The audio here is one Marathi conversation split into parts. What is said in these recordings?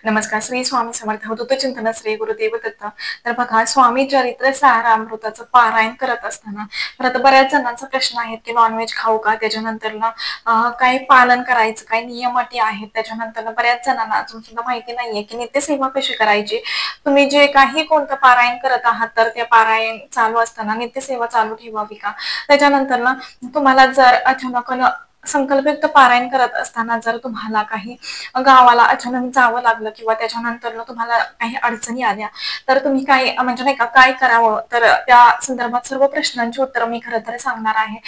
नमस्कार. श्री स्वामी समर्थ. अवधूत चिंतन श्री गुरुदेव दत्त. तर बघा, स्वामी चरित्र सारामृताचं पारायण करत असताना परत बऱ्याच जणांचा प्रश्न आहे की नॉनव्हेज खाऊ का? त्याच्यानंतर ना काही पालन करायचं, काही नियम अटी आहेत. त्याच्यानंतर बऱ्याच जणांना अजून सुद्धा माहिती नाहीये की नित्यसेवा कशी करायची. तुम्ही जे काही कोणतं पारायण करत आहात, तर ते पारायण चालू असताना नित्यसेवा चालू ठेवावी का? त्याच्यानंतर ना तुम्हाला जर अचानक संकल्पयुक्त पारायण करत असताना जर तुम्हाला काही गावाला अचानक जावं लागलं किंवा त्याच्यानंतर तुम्हाला काही अडचणी आल्या, तर तुम्ही काय म्हणजे नाही का काय करावं? तर त्या संदर्भात सर्व प्रश्नांची उत्तरं मी खरं तर सांगणार आहे.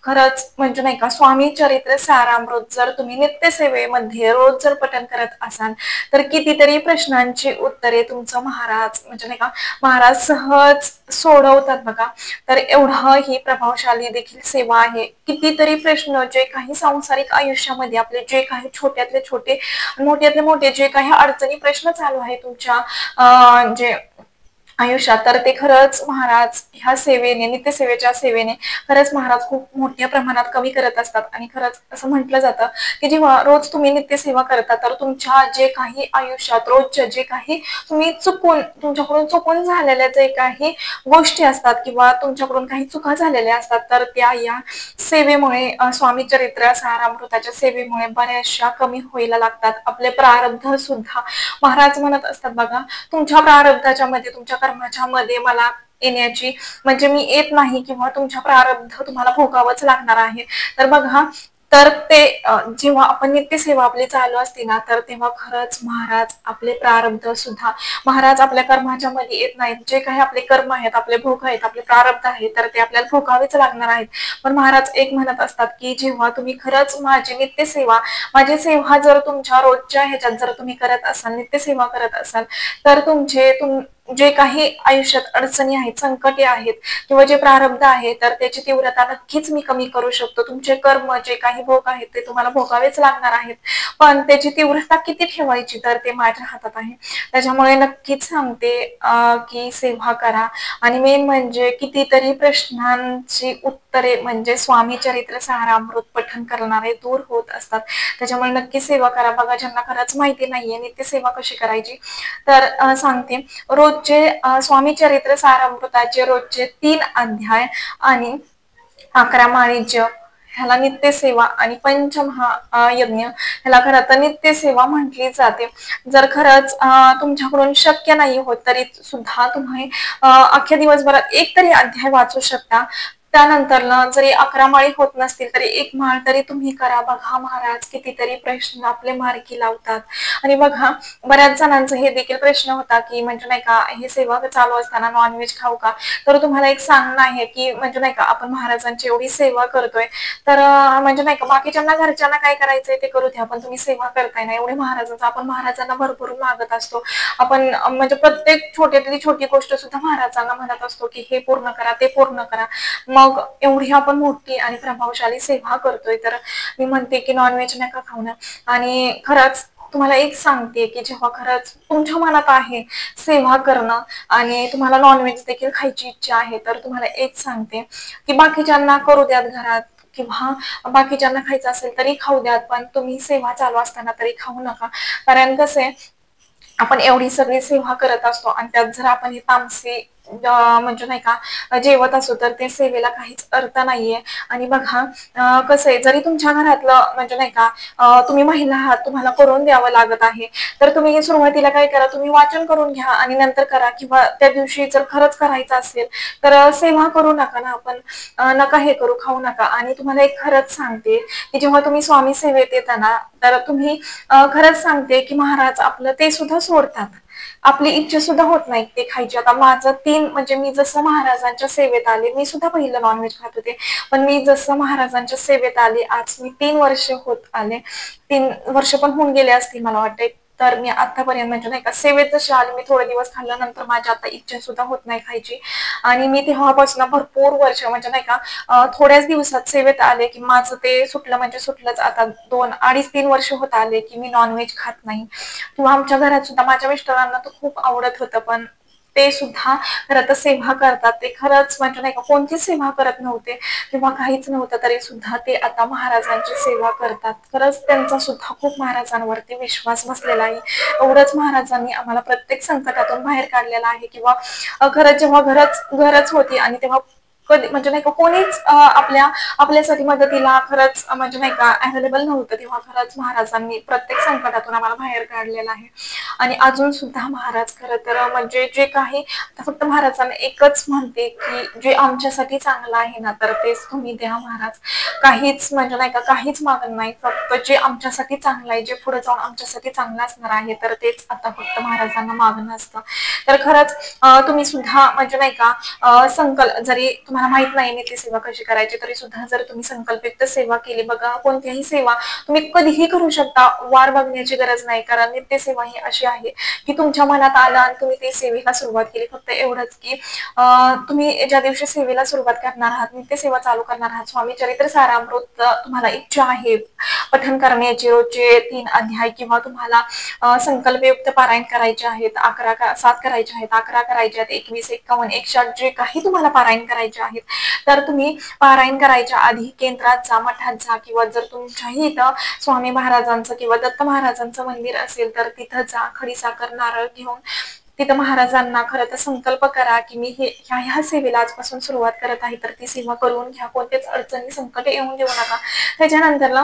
खरंच म्हणजे नाही का स्वामी चरित्र सारामृत जर तुम्ही नित्यसेवेमध्ये रोज जर पठण करत असाल, तर कितीतरी प्रश्नांची उत्तरे तुमचं महाराज म्हणजे नाही का महाराज सहज सोडवतात बघा. तर एवढं ही प्रभावशाली देखील सेवा आहे. कितीतरी प्रश्न जे काही सांसारिक आयुष्यामध्ये आपले जे काही छोट्यातले छोटे मोठ्यातले मोठे जे काही अडचणी प्रश्न चालू आहे तुमच्या जे आयुष्यात, तर ते खरंच महाराज ह्या सेवेने नित्यसेवेच्या सेवेने खरंच महाराज खूप मोठ्या प्रमाणात कमी करत असतात. आणि खरंच असं म्हटलं जातं की जेव्हा रोज तुम्ही नित्यसेवा करता, तर तुमच्या जे काही आयुष्यात रोजच्या जे काही तुम्ही तुमच्याकडून चुकून झालेल्या जे काही गोष्टी असतात किंवा तुमच्याकडून काही चुका झालेल्या असतात, तर त्या या सेवेमुळे स्वामी चरित्र सारामृताच्या सेवेमुळे बऱ्याचशा कमी व्हायला लागतात. आपले प्रारब्ध सुद्धा महाराज म्हणत असतात बघा, तुमच्या प्रारब्धाच्या मध्ये तुमच्या कर्माच्या मध्ये मला येण्याची म्हणजे मी येत नाही किंवा तुमच्या प्रारब्ध तुम्हाला भोगावंच लागणार आहे. तर बघा, तर ते जेव्हा आपण नित्यसेवा आपली चालू असते ना, तर तेव्हा खरंच महाराज आपले प्रारब्ध सुद्धा महाराज आपल्या कर्माच्या मध्ये येत नाहीत. जे काही आपले कर्म आहेत, आपले भोग आहेत, आपले प्रारब्ध आहेत, तर ते आपल्याला भोगावेच लागणार आहेत. पण महाराज एक म्हणत असतात की जेव्हा तुम्ही खरंच माझी नित्यसेवा माझी सेवा जर तुमच्या रोजच्या ह्याच्यात जर तुम्ही करत असाल, नित्यसेवा करत असाल, तर जे काही आयुष्यात अडचणी आहेत, संकटे आहेत किंवा जे प्रारब्ध आहे, तर त्याची तीव्रता नक्कीच मी कमी करू शकतो. तुमचे कर्म जे काही भोग आहेत ते तुम्हाला भोगावेच लागणार आहेत. पण त्याची तीव्रता किती ठेवायची, तर ते माझ्या हातात आहे. त्याच्यामुळे नक्कीच सांगते की सेवा करा. आणि मेन म्हणजे कितीतरी प्रश्नांची उत्तरे म्हणजे स्वामी चरित्र सारामृत पठण करणारे दूर होत असतात. त्याच्यामुळे नक्की सेवा करा. बघा, ज्यांना खरंच माहिती नाहीये नित्यसेवा कशी करायची, तर सांगते. रोजचे स्वामी चरित्र सारामृताचे रोजचे 3 अध्याय आणि 11 माळी जप ह्याला नित्यसेवा आणि पंचमहायज्ञ ह्याला खरं तर नित्यसेवा म्हटली जाते. जर खरंच तुमच्याकडून शक्य नाही होत, तरी सुद्धा तुम्ही अख्ख्या दिवसभरात एक तरी अध्याय वाचू शकता. त्यानंतर जरी 11 माळी होत नसतील तरी 1 माळ तरी तुम्ही करा. बघा, महाराज कितीतरी प्रश्न आपले मार्गी लावतात. आणि बघा, बऱ्याच जणांचा हे देखील प्रश्न होता की म्हणजे नाही का हे सेवा चालू असताना नॉनव्हेज खाऊ का? तर तुम्हाला एक सांगणं आहे की म्हणजे नाही का आपण महाराजांची एवढी सेवा करतोय, तर म्हणजे नाही का बाकीच्यांना घरच्यांना काय करायचंय ते करू द्या, पण तुम्ही सेवा करताय ना एवढे महाराजांचं, आपण महाराजांना भरभरून मागत असतो. आपण म्हणजे प्रत्येक छोट्यातली छोटी गोष्ट सुद्धा महाराजांना म्हणत असतो की हे पूर्ण करा, ते पूर्ण करा. मग एवढी आपण मोठी आणि प्रभावशाली सेवा करतोय, तर मी म्हणते की नॉनव्हेज नका खाऊ ना. आणि खरंच तुम्हाला एक सांगते की जेव्हा खरंच तुमच्या मनात आहे सेवा करणं आणि तुम्हाला नॉनव्हेज देखील खायची इच्छा आहे, तर तुम्हाला एक सांगते की बाकीच्यांना करू द्यात घरात किंवा बाकीच्यांना खायचं असेल तरी खाऊ द्यात, पण तुम्ही सेवा चालू असताना तरी खाऊ नका. कारण कसं आहे, आपण एवढी सगळी सेवा करत असतो आणि त्यात जर आपण हे तामसी म्हणजे नाही का जेवत असो, तर त्या सेवेला काहीच अर्थ नाहीये. आणि बघा, कसं आहे, जरी तुमच्या घरातलं म्हणजे नाही का तुम्ही महिला आहात, तुम्हाला करून द्यावं लागत आहे, तर तुम्ही सुरुवातीला काय करा, तुम्ही वाचन करून घ्या आणि नंतर करा. किंवा त्या दिवशी जर खरंच करायचं असेल तर सेवा करू नका ना आपण, नका हे करू, खाऊ नका. आणि तुम्हाला एक खरंच सांगते की जेव्हा तुम्ही स्वामी सेवेत येता ना, तर तुम्ही खरंच सांगते की महाराज आपलं ते सुद्धा सोडतात. आपली इच्छा सुद्धा होत नाही ते खायची. आता माझं 3 म्हणजे मी जसं महाराजांच्या सेवेत आले, मी सुद्धा पहिलं नॉनव्हेज खात होते, पण मी जसं महाराजांच्या सेवेत आले, आज मी 3 वर्ष होत आले, 3 वर्ष पण होऊन गेले असतील मला वाटते. तर मी आतापर्यंत म्हणजे नाही का सेवेत जशी आले, मी थोडे दिवस खाल्ल्यानंतर माझी आता इच्छा सुद्धा होत नाही खायची. आणि मी तेव्हापासून भरपूर वर्ष म्हणजे नाही का थोड्याच दिवसात सेवेत आले की माझं ते सुटलं म्हणजे सुटलंच. आता 2 अडीच 3 वर्ष होत आले की मी नॉनव्हेज खात नाही. किंवा आमच्या घरात सुद्धा माझ्या मिस्टरांना तर खूप आवडत होतं, पण ते सुद्धा खरं तर सेवा करतात. ते खरंच म्हणजे नाही का कोणतीच सेवा करत नव्हते किंवा काहीच नव्हतं तरी सुद्धा ते आता महाराजांची सेवा करतात. खरंच त्यांचा सुद्धा खूप महाराजांवरती विश्वास बसलेला आहे. एवढंच महाराजांनी आम्हाला प्रत्येक संकटातून बाहेर काढलेला आहे किंवा खरंच जेव्हा गरज होती आणि तेव्हा कधी म्हणजे नाही का कोणीच आपल्यासाठी मदतीला खरंच म्हणजे नाही का अवेलेबल नव्हतं, तेव्हा खरंच महाराजांनी प्रत्येक संकटातून आम्हाला बाहेर काढलेलं आहे. आणि अजून सुद्धा महाराज खरं तर म्हणजे जे काही आता फक्त महाराजांना एकच म्हणते की जे आमच्यासाठी चांगलं आहे ना तर तेच तुम्ही द्या महाराज. काहीच म्हणजे नाही का काहीच मागत नाही, फक्त जे आमच्यासाठी चांगलं आहे, जे पुढे जाऊन आमच्यासाठी चांगलं असणार आहे तर तेच आता फक्त महाराजांना मागणं असतं. तर खरंच तुम्ही सुद्धा म्हणजे नाही का संकल्प जरी तुम्हाला माहित नाही नित्यसेवा कशी करायची तरी सुद्धा जर तुम्ही संकल्पयुक्त सेवा केली, बघा कोणतीही सेवा तुम्ही कधीही करू शकता, वार बघण्याची गरज नाही. कारण नित्यसेवा ही अशी आहे की तुमच्या मनात आलं आणि तुम्ही ती सेवेला सुरुवात केली. फक्त एवढंच की तुम्ही ज्या दिवशी सेवेला सुरुवात करणार आहात, नित्यसेवा चालू करणार आहात, स्वामी चरित्र सारामृत तुम्हाला इच्छा आहे पठण करण्याचे रोजचे 3 अध्याय किंवा तुम्हाला संकल्पयुक्त पारायण करायचे आहेत, 7 करायचे आहेत, 11 करायचे आहेत, 21, 51, 108 जे काही तुम्हाला पारायण करायचे आहेत तर तुम्ही पारायण करायच्या आधी केंद्रात जा, मठात जा किंवा जर तुमच्याही इथं स्वामी महाराजांचं किंवा दत्त महाराजांचं मंदिर असेल तर तिथं जा, खडीसाखर नारळ घेऊन तिथं महाराजांना खरं तर संकल्प करा की मी ह्या सेवेला आजपासून सुरुवात करत आहे तर ती सेवा करून घ्या, कोणतेच अडचणी संकट येऊन देऊ नका. त्याच्यानंतरला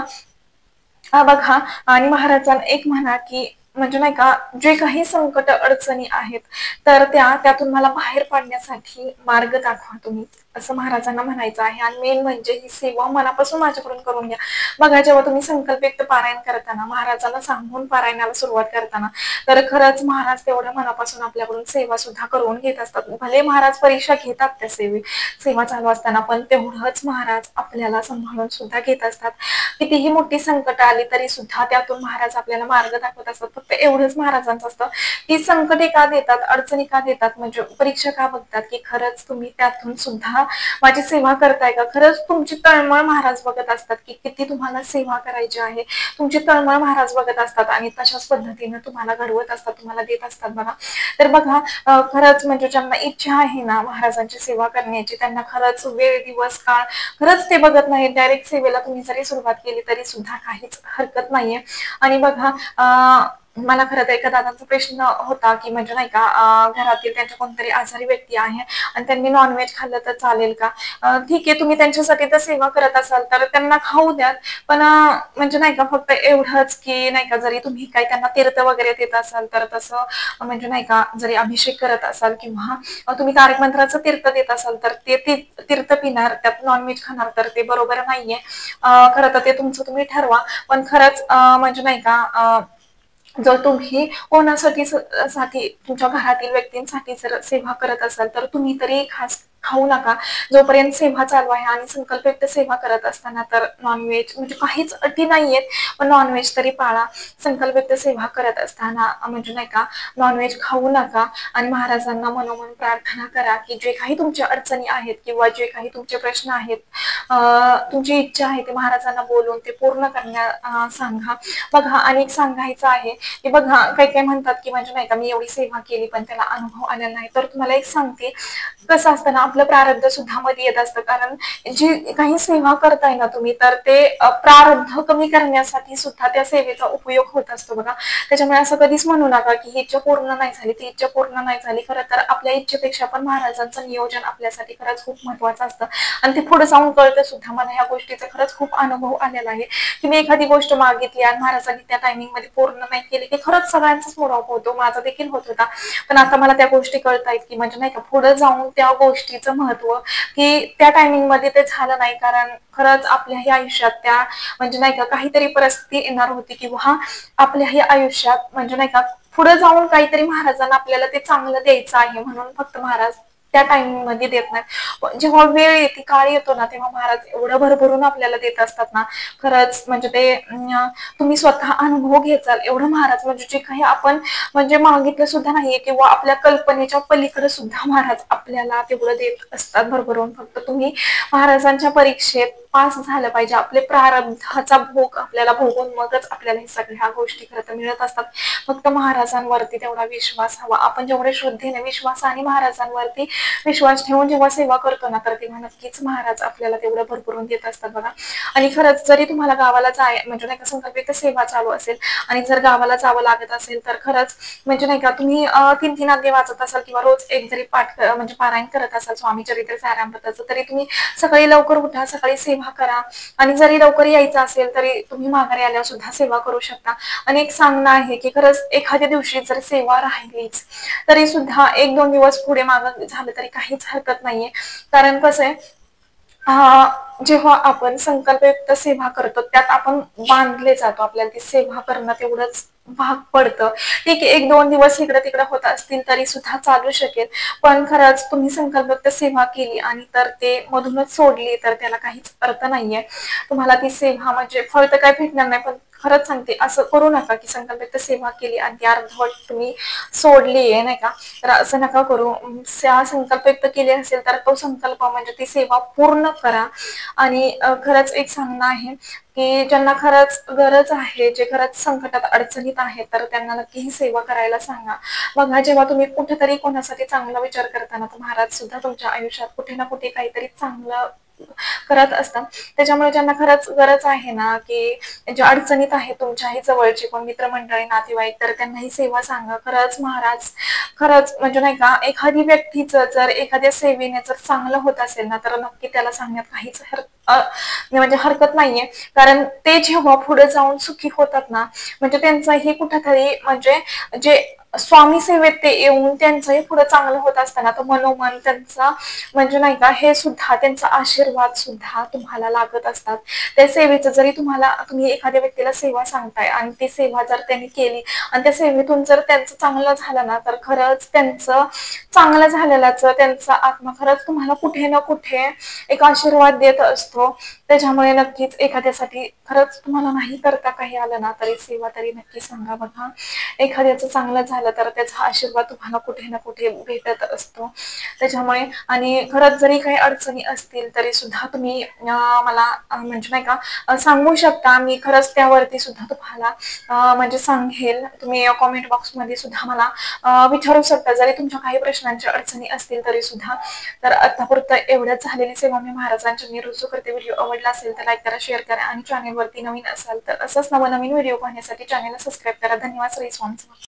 बघा आणि महाराजांना एक म्हणा की म्हणजे नाही का जे काही संकट अडचणी आहेत तर त्यातून मला बाहेर पाडण्यासाठी मार्ग दाखवा तुम्ही, असं महाराजांना म्हणायचं आहे. आणि मेन म्हणजे ही सेवा मनापासून माझ्याकडून करून घ्या. बघा जेव्हा तुम्ही संकल्पयुक्त पारायण करताना महाराजांना सांगून पारायणाला सुरुवात करताना तर खरंच महाराज तेवढ्या मनापासून आपल्याकडून सेवा सुद्धा करून घेत असतात. भले महाराज परीक्षा घेतात त्या सेवा चालू असताना पण तेवढंच महाराज आपल्याला सांभाळून सुद्धा घेत असतात. कितीही मोठी संकट आली तरी सुद्धा त्यातून महाराज आपल्याला मार्ग दाखवत असतात. फक्त एवढंच महाराजांचं असतं की संकटे का देतात, अडचणी का देतात, म्हणजे परीक्षा का बघतात की खरंच तुम्ही त्यातून सुद्धा माझी सेवा करताय का. खरंच तुमची तळमळ महाराज बघत असतात की किती तुम्हाला सेवा करायची आहे, तुमची तळमळ महाराज बघत असतात आणि तशाच पद्धतीने तुम्हाला घडवत असतात, तुम्हाला देत असतात. बघा तर बघा खरंच म्हणजे ज्यांना इच्छा आहे ना महाराजांची सेवा करण्याची त्यांना खरंच वेळ दिवस काळ खरंच ते बघत नाही, डायरेक्ट सेवेला तुम्ही जरी सुरुवात केली तरी सुद्धा काहीच हरकत नाहीये. आणि बघा मला खरं तर एका दादांचा प्रश्न होता की म्हणजे नाही का घरातील त्यांच्या कोणतरी आजारी व्यक्ती आहे आणि त्यांनी नॉनव्हेज खाल्लं तर चालेल का. ठीक आहे तुम्ही त्यांच्यासाठी तर सेवा करत असाल तर त्यांना खाऊ द्याल, पण म्हणजे नाही का फक्त एवढंच की नाही का जरी तुम्ही काही त्यांना तीर्थ वगैरे देत असाल तर तसं म्हणजे नाही का जरी अभिषेक करत असाल किंवा तुम्ही तारक मंत्राचं तीर्थ देत असाल तर ते तीर्थ पिणार त्यात नॉनव्हेज खाणार तर ते बरोबर नाहीये. खरं तर ते तुमचं तुम्ही ठरवा, पण खरंच म्हणजे नाही का जर तुम्ही कोणासाठी तुमच्या घरातील व्यक्तींसाठी जर सेवा करत असाल तर तुम्ही तरी खास खाऊ नका जोपर्यंत सेवा चालू आहे. आणि संकल्पयुक्त सेवा करत असताना तर नॉनव्हेज म्हणजे काहीच अटी नाहीयेत, पण नॉनव्हेज तरी पाळा. संकल्पयुक्त सेवा करत असताना म्हणजे नाही का नॉनव्हेज खाऊ नका आणि महाराजांना मनोमन प्रार्थना करा की जे काही तुमच्या अडचणी आहेत किंवा जे काही तुमचे प्रश्न आहेत, तुमची इच्छा आहे ते महाराजांना बोलून ते पूर्ण सांगा. बघा आणि एक सांगायचं आहे की बघा काही काही म्हणतात की म्हणजे नाही का मी एवढी सेवा केली पण त्याला अनुभव आलेला नाही, तर तुम्हाला एक सांगते कसं असतं ना आपलं प्रारब्ध सुद्धा मध्ये येत असतं. कारण जी काही सेवा करताय ना तुम्ही तर ते प्रारब्ध कमी करण्यासाठी सुद्धा त्या सेवेचा उपयोग होत असतो. बघा त्याच्यामुळे असं कधीच म्हणू नका की ही इच्छा पूर्ण नाही झाली, ती इच्छा पूर्ण नाही झाली. खरं तर आपल्या इच्छेपेक्षा पण महाराजांचं नियोजन आपल्यासाठी खरंच खूप महत्वाचं असतं आणि ते पुढे जाऊन कळतं सुद्धा. मला ह्या गोष्टीचा खरंच खूप अनुभव आलेला आहे की मी एखादी गोष्ट मागितली आणि महाराजांनी त्या टायमिंग मध्ये पूर्ण नाही केली की खरंच सगळ्यांचाच मूड ऑफ होतो, माझा देखील होत होता. पण आता मला त्या गोष्टी कळतायत की म्हणजे नाही का पुढे जाऊन त्या गोष्टीचं महत्व की त्या टायमिंग मध्ये ते झालं नाही, कारण खरंच आपल्याही आयुष्यात त्या म्हणजे नाही का काहीतरी परिस्थिती येणार होती किंवा आपल्याही आयुष्यात म्हणजे नाही का पुढे जाऊन काहीतरी महाराजांना आपल्याला ते चांगलं द्यायचं आहे म्हणून फक्त महाराज त्या टायमिंग मध्ये देत नाहीत. जेव्हा वेळ येते काळ येतो ना तेव्हा महाराज एवढं भरभरून आपल्याला देत असतात ना खरंच म्हणजे ते तुम्ही स्वतः अनुभव घ्याल एवढं महाराज म्हणजे जे काही आपण म्हणजे मागितलं सुद्धा नाहीये किंवा आपल्या कल्पनेच्या पलीकडे सुद्धा महाराज आपल्याला तेवढं देत असतात भरभरून. फक्त तुम्ही महाराजांच्या परीक्षेत पास झालं पाहिजे. आपले प्रारब्धाचा भोग आपल्याला भोगून मगच आपल्याला हे सगळ्या गोष्टी खरं तर मिळत असतात. फक्त महाराजांवरती तेवढा विश्वास हवा. आपण जेवढे श्रद्धेने, विश्वासाने महाराजांवरती विश्वास ठेवून जेव्हा सेवा करतो ना, तर तेव्हा नक्कीच महाराज आपल्याला तेवढं भरभरून देत असतात बघा. आणि खरंच जरी तुम्हाला गावाला म्हणजे नाही का संकल्पित सेवा चालू असेल आणि जर गावाला जावं लागत असेल, तर खरंच म्हणजे नाही का तुम्ही 3-3 अध्याय वाचत असाल किंवा रोज एक जरी म्हणजे पारायण करत असाल स्वामी चरित्र सारामृताचं, तरी तुम्ही सकाळी लवकर उठा, सकाळी सेवा करा आणि जरी लवकर यायचं असेल तरी तुम्ही माघारी आल्यावर सुद्धा सेवा करू शकता. आणि एक सांगणं आहे की खरंच एखाद्या दिवशी जर सेवा राहिलीच तरी सुद्धा 1-2 दिवस पुढे मागे झालं तरी काहीच हरकत नाहीये. कारण कसं आहे, जेव्हा आपण संकल्पयुक्त सेवा करतो त्यात आपण बांधले जातो. आपल्याला ती सेवा करणं तेवढंच भाग पडतं. ठीक आहे, 1-2 दिवस इकडं-तिकडं होत असतील तरी सुद्धा चालू शकेल. पण खरंच तुम्ही संकल्पयुक्त सेवा केली आणि तर ते मधूनच सोडली तर त्याला काहीच अर्थ नाहीये. तुम्हाला ती सेवा म्हणजे फळ तर काही भेटणार नाही, पण खरंच सांगते असं करू नका की संकल्पयुक्त सेवा केली आणि ती अर्धवट तुम्ही सोडली आहे नाही का. तर असं नका करू. संकल्पयुक्त केली असेल तर तो संकल्प म्हणजे ती सेवा पूर्ण करा. आणि खरंच एक सांगणं आहे की ज्यांना खरंच गरज आहे, जे खरंच संकटात अडचणीत आहेत, तर त्यांना नक्की ही सेवा करायला सांगा. बघा, जेव्हा तुम्ही कुठेतरी कोणासाठी चांगला विचार करताना तर महाराज सुद्धा तुमच्या आयुष्यात कुठे ना कुठे काहीतरी चांगलं करत असतात. त्याच्यामुळे ज्यांना खरंच गरज आहे ना, की ज्या अडचणीत आहे तुमच्याही जवळचे कोण मित्रमंडळी, नातेवाईक, तर त्यांना ही सेवा सांगा. खरंच महाराज खरंच म्हणजे नाही का एखादी व्यक्तीचं जर एखाद्या सेवेने जर चांगलं होत असेल ना, तर नक्की त्याला सांगण्यात काहीच म्हणजे हरकत नाहीये. कारण ते जेव्हा पुढे जाऊन सुखी होतात ना, म्हणजे त्यांचंही कुठेतरी म्हणजे जे स्वामी सेवेत ते येऊन त्यांचंही पुढे चांगलं होत असताना तर मनोमन त्यांचा म्हणजे नाही का हे सुद्धा त्यांचा आशीर्वाद सुद्धा तुम्हाला लागत असतात. त्या सेवेचं जरी तुम्ही एखाद्या व्यक्तीला सेवा सांगताय आणि ती सेवा जर त्यांनी केली आणि त्या सेवेतून जर त्यांचं चांगलं झालं ना, तर खरंच त्यांचं चांगलं झालेल्याचं त्यांचा आत्मा खरंच तुम्हाला कुठे ना कुठे एक आशीर्वाद देत असतो. त्याच्यामुळे नक्कीच एखाद्यासाठी खरंच तुम्हाला नाही करता काही आलं ना, तरी सेवा तरी नक्की सांगा. बघा, एखाद्याचं चांगलं झालं तर त्याचा आशीर्वाद तुम्हाला कुठे ना कुठे भेटत असतो. त्याच्यामुळे आणि खरंच जरी काही अडचणी असतील तरी सुद्धा तुम्ही मला म्हणजे नाही का सांगू शकता. मी खरंच त्यावरती सुद्धा तुम्हाला म्हणजे सांगेल. तुम्ही कॉमेंट बॉक्समध्ये सुद्धा मला विचारू शकता जरी तुमच्या काही प्रश्नांच्या अडचणी असतील तरी सुद्धा. तर आतापुरतं एवढ्याच झालेली सेवा मी महाराजांची मी रुजू करते. व्हिडिओ आवडला असेल तर लाईक करा, शेअर करा आणि चॅनेलवरती नवीन असाल तर असंच नवनवीन व्हिडिओ पाहण्यासाठी चॅनेलला सबस्क्राईब करा. धन्यवाद. श्री स्वामी समर्थ.